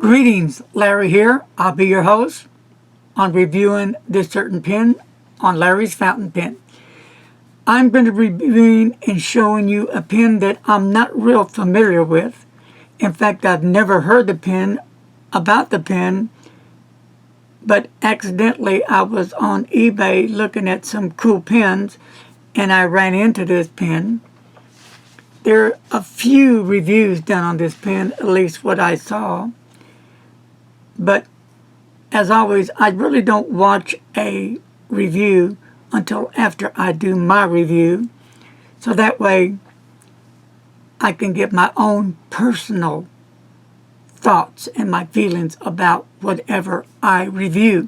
Greetings, Larry here. I'll be your host on reviewing this certain pen on Larry's fountain pen. I'm going to be reviewing and showing you a pen that I'm not real familiar with. In fact, I've never heard about the pen, but accidentally I was on eBay looking at some cool pens and I ran into this pen. There are a few reviews done on this pen, at least what I saw. But as always, I really don't watch a review until after I do my review. So that way I can get my own personal thoughts and my feelings about whatever I review.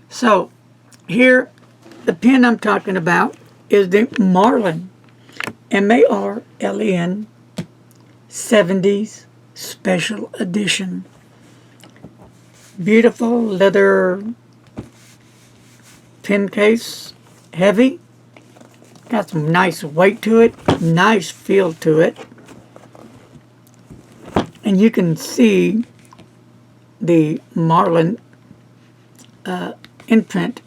So here, the pen I'm talking about is the Marlen, M-A-R-L-E-N 70s Special Edition. Beautiful leather pen case, heavy, got some nice weight to it, nice feel to it, and you can see the Marlen imprint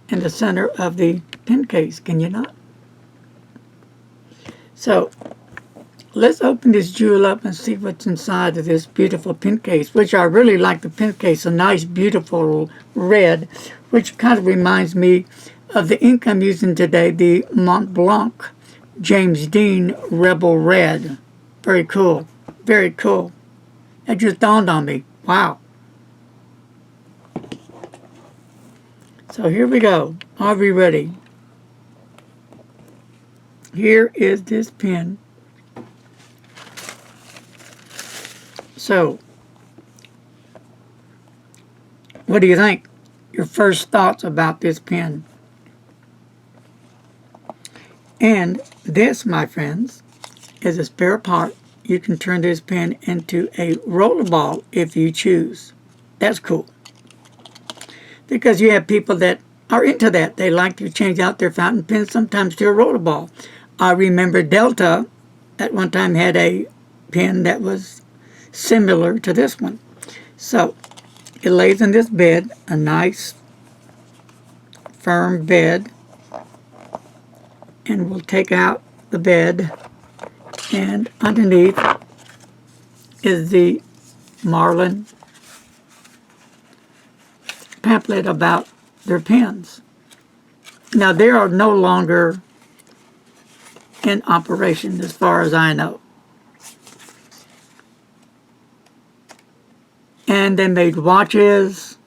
in the center of the pen case, can you not? So let's open this jewel up and see what's inside of this beautiful pen case, which I really like the pen case, a nice beautiful red, which kind of reminds me of the ink I'm using today, the Mont Blanc James Dean Rebel Red. Very cool, very cool. It just dawned on me, wow. So here we go, are we ready? Here is this pen. So, what do you think? Your first thoughts about this pen? And this, my friends, is a spare part. You can turn this pen into a rollerball if you choose. That's cool. Because you have people that are into that. They like to change out their fountain pens sometimes to a rollerball. I remember Delta at one time had a pen that was similar to this one. So it lays in this bed, a nice firm bed, and we'll take out the bed, and underneath is the Marlen pamphlet about their pens. Now they are no longer in operation as far as I know. And they made watches.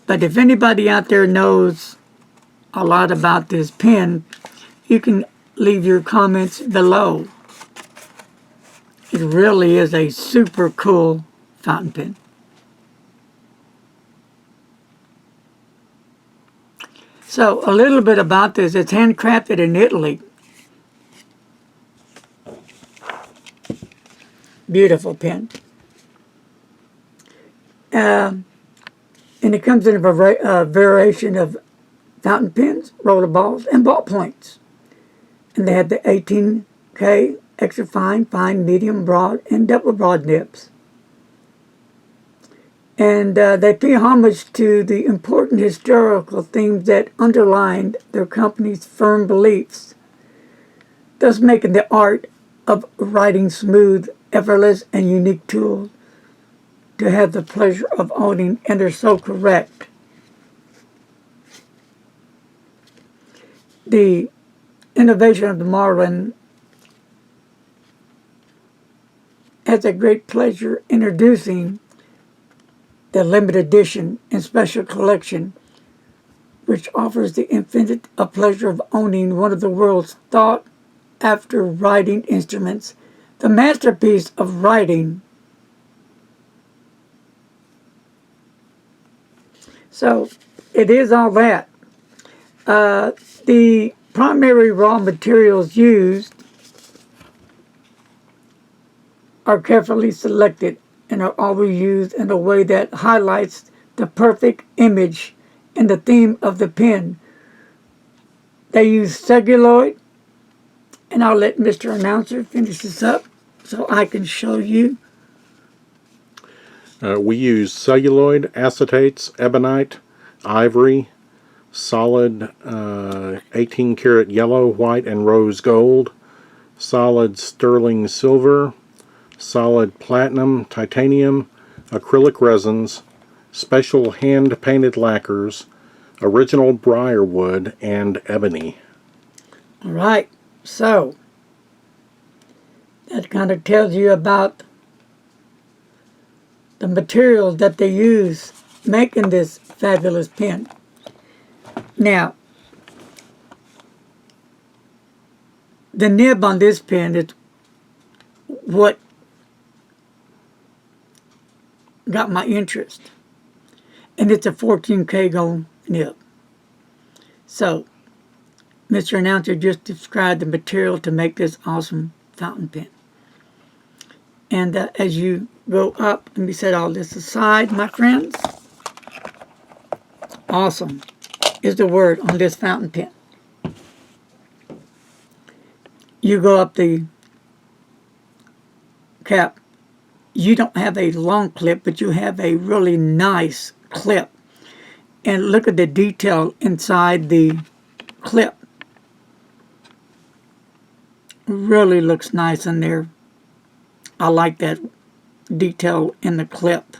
But if anybody out there knows a lot about this pen, you can leave your comments below. It really is a super cool fountain pen. So a little bit about this. It's handcrafted in Italy. Beautiful pen. And it comes in a variation of fountain pens, roller balls, and ballpoints. And they had the 18K, extra fine, fine, medium, broad, and double broad nibs. And they pay homage to the important historical themes that underlined their company's firm beliefs, thus making the art of writing smooth, effortless, and unique tools to have the pleasure of owning, and they're so correct. The innovation of the Marlen has a great pleasure introducing the limited edition and special collection, which offers the infinite pleasure of owning one of the world's sought-after writing instruments, the masterpiece of writing. So it is all that. The primary raw materials used are carefully selected and are always used in a way that highlights the perfect image and the theme of the pen. They use celluloid, and I'll let Mr. Announcer finish this up so I can show you We use celluloid, acetates, ebonite, ivory, solid 18 karat yellow, white, and rose gold, solid sterling silver, solid platinum, titanium, acrylic resins, special hand-painted lacquers, original briarwood, and ebony. All right, so that kind of tells you about the materials that they use making this fabulous pen. Now, the nib on this pen is what got my interest. And it's a 14K gold nib. So, Mr. Announcer just described the material to make this awesome fountain pen. And as you go up, let me set all this aside, my friends. Awesome is the word on this fountain pen. You go up the cap. You don't have a long clip, but you have a really nice clip. And look at the detail inside the clip. Really looks nice in there. I like that detail in the clip.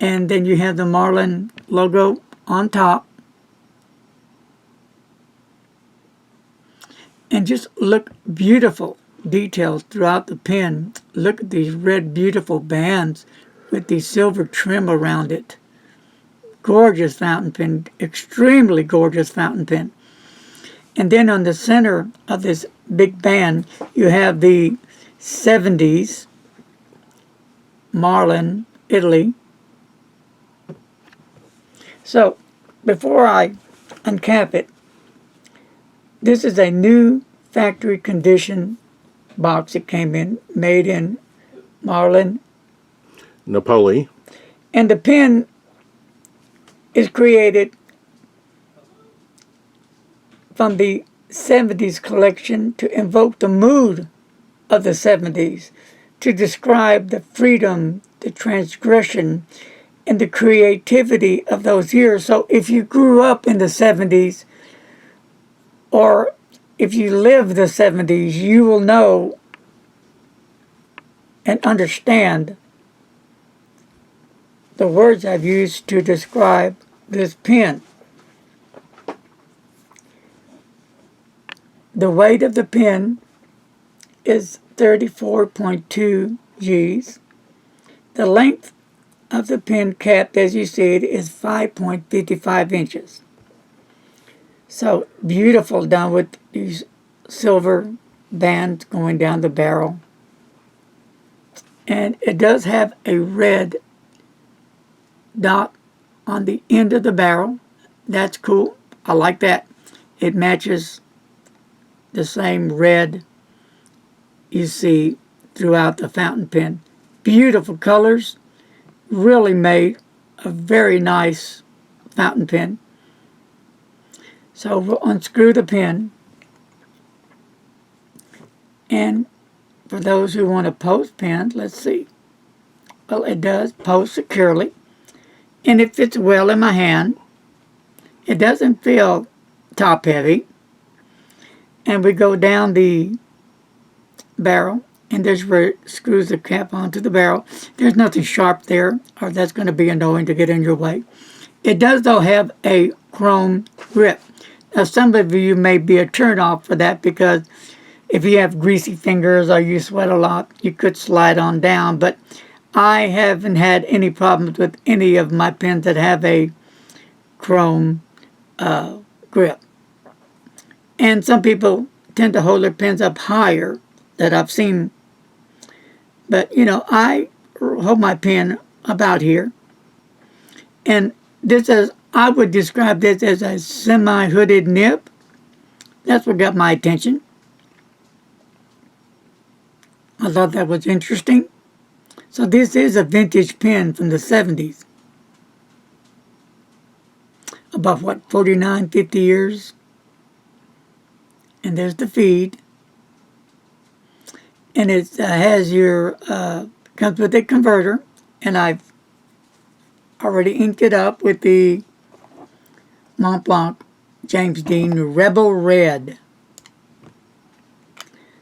And then you have the Marlen logo on top. And just look beautiful details throughout the pen. Look at these red beautiful bands with the silver trim around it. Gorgeous fountain pen, extremely gorgeous fountain pen. And then on the center of this big band, you have the 70s Marlen, Italy. So, before I uncap it, this is a new factory condition box it came in, made in Marlen, Napoli. And the pen is created from the 70s collection to invoke the mood of the 70s, to describe the freedom, the transgression, and the creativity of those years. So if you grew up in the 70s, or if you live the 70s, you will know and understand the words I've used to describe this pen. The weight of the pen is 34.2 Gs. The length of the pen cap, as you see it, is 5.55 inches. So beautiful, done with these silver bands going down the barrel. And it does have a red dot on the end of the barrel. That's cool. I like that. It matches the same red you see throughout the fountain pen. Beautiful colors. Really made a very nice fountain pen. So we'll unscrew the pen. And for those who want to post pens, let's see. Well, it does post securely. And it fits well in my hand. It doesn't feel top heavy. And we go down the barrel, and there's where it screws the cap onto the barrel. There's nothing sharp there, or that's going to be annoying to get in your way. It does, though, have a chrome grip. Now, some of you may be a turn-off for that, because if you have greasy fingers or you sweat a lot, you could slide on down. But I haven't had any problems with any of my pens that have a chrome grip. And some people tend to hold their pens up higher that I've seen. But, you know, I hold my pen about here. And this is, I would describe this as a semi-hooded nib. That's what got my attention. I thought that was interesting. So this is a vintage pen from the 70s. About, what, 49, 50 years? And there's the feed. And it has your, comes with a converter, and I've already inked it up with the Mont Blanc James Dean Rebel Red.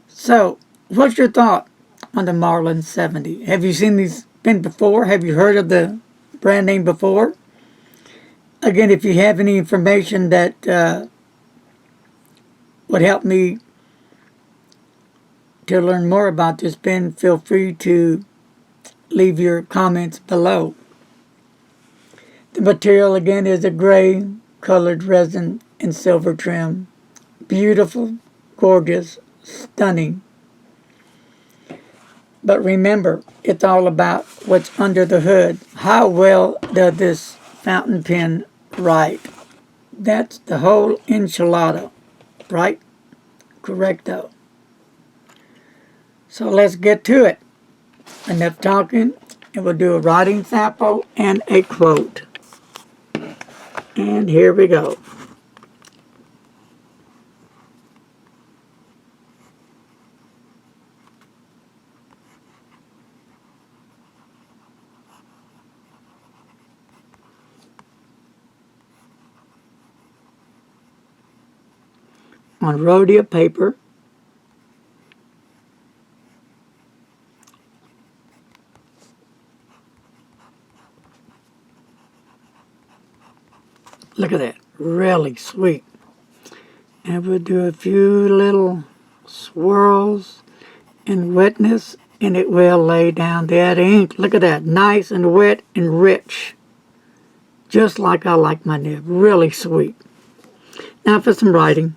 So, what's your thought on the Marlen 70? Have you seen these pen before? Have you heard of the brand name before? Again, if you have any information that would help me to learn more about this pen, feel free to leave your comments below. The material again is a gray colored resin and silver trim. Beautiful, gorgeous, stunning. But remember, it's all about what's under the hood. How well does this fountain pen write? That's the whole enchilada, right? Correcto. So let's get to it. Enough talking, and we'll do a writing sample and a quote. And here we go. On rhodia paper, look at that, really sweet. And we'll do a few little swirls and wetness, and it will lay down that ink. Look at that, nice and wet and rich. Just like I like my nib, really sweet. Now for some writing.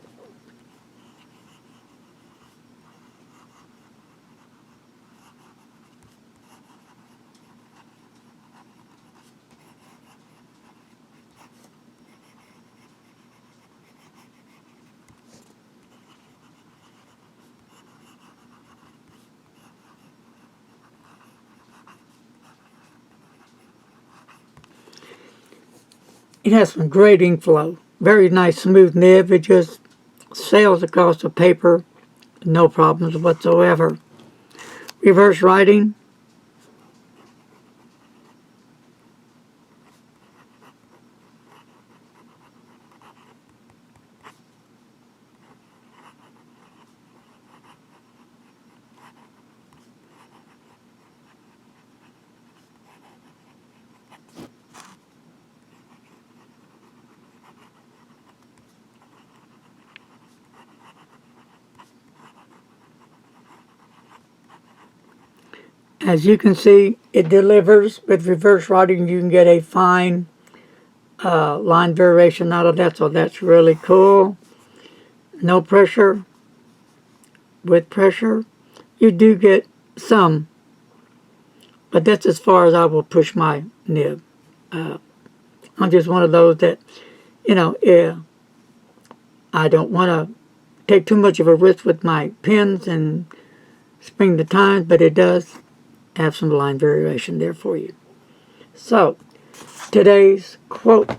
It has some great ink flow. Very nice smooth nib. It just sails across the paper. No problems whatsoever. Reverse writing. As you can see, it delivers. With reverse writing, you can get a fine line variation out of that, so that's really cool. No pressure. With pressure, you do get some, but that's as far as I will push my nib. I'm just one of those that, I don't want to take too much of a risk with my pens and spring the times, but it does have some line variation there for you. So, today's quote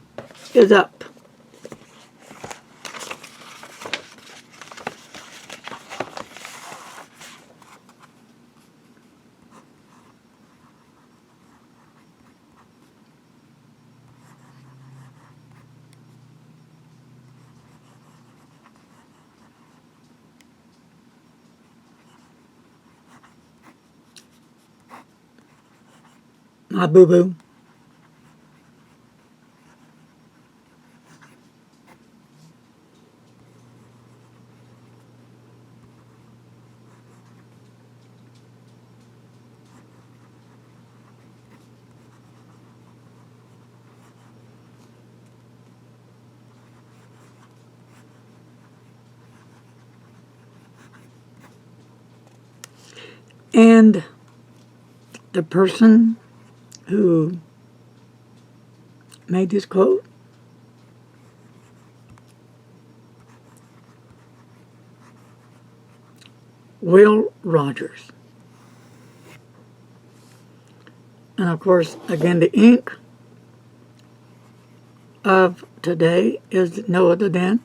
is up. My boo-boo. And the person who made this quote Will Rogers. And of course, again, the ink of today is no other than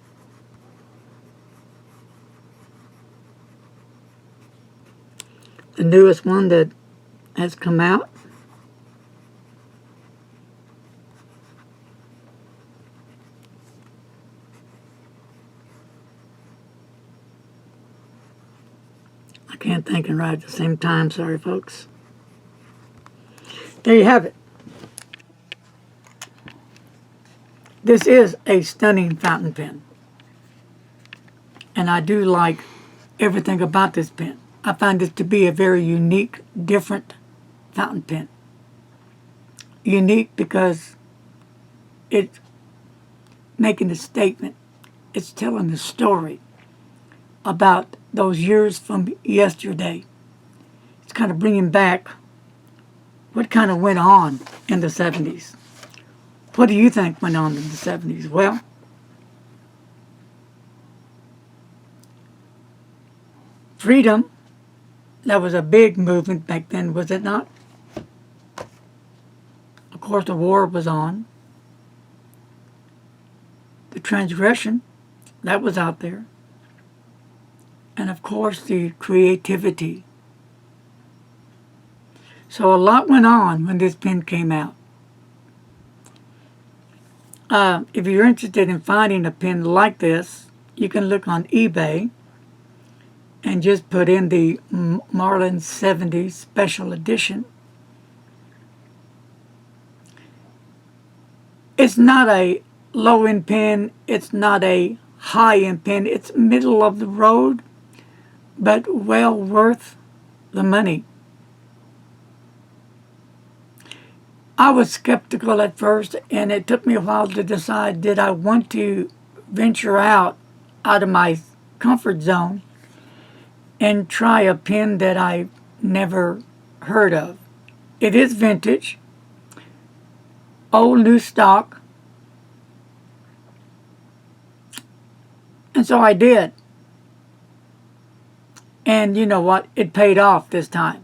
the newest one that has come out, I can't think and write at the same time. Sorry, folks. There you have it. This is a stunning fountain pen. And I do like everything about this pen. I find this to be a very unique, different fountain pen. Unique because it's making a statement. It's telling a story about those years from yesterday. It's kind of bringing back what kind of went on in the 70s. What do you think went on in the 70s? Well, freedom, that was a big movement back then, was it not? Of course, the war was on. The transgression, that was out there. And of course, the creativity. So a lot went on when this pen came out. If you're interested in finding a pen like this, you can look on eBay and just put in the Marlen 70s Special Edition. It's not a low-end pen. It's not a high-end pen. It's middle of the road, but well worth the money. I was skeptical at first, and it took me a while to decide, did I want to venture out of my comfort zone and try a pen that I've never heard of. It is vintage, old new stock, and so I did. And you know what? It paid off this time.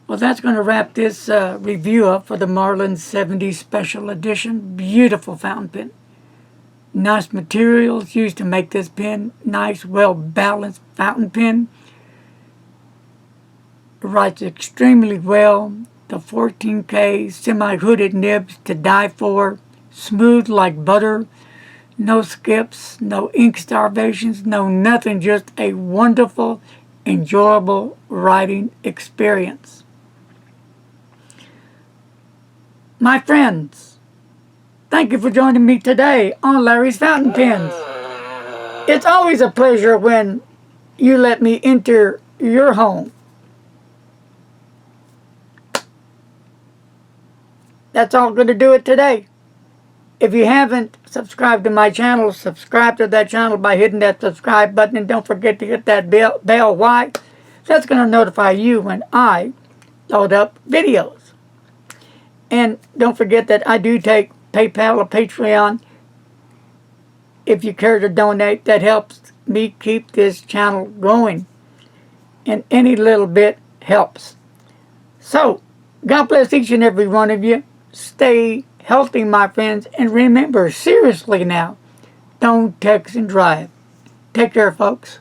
Well, that's going to wrap this review up for the Marlen 70s Special Edition. Beautiful fountain pen. Nice materials used to make this pen. Nice, well-balanced fountain pen. Writes extremely well. The 14K semi-hooded nibs to die for. Smooth like butter. No skips, no ink starvations, no nothing. Just a wonderful, enjoyable writing experience. My friends, thank you for joining me today on Larry's Fountain Pens. It's always a pleasure when you let me enter your home. That's all going to do it today. If you haven't subscribed to my channel, subscribe to that channel by hitting that subscribe button, and don't forget to hit that bell. Why? That's going to notify you when I load up videos. And don't forget that I do take PayPal or Patreon. If you care to donate, that helps me keep this channel going. And any little bit helps. So, God bless each and every one of you. Stay healthy, my friends. And remember, seriously now, don't text and drive. Take care, folks.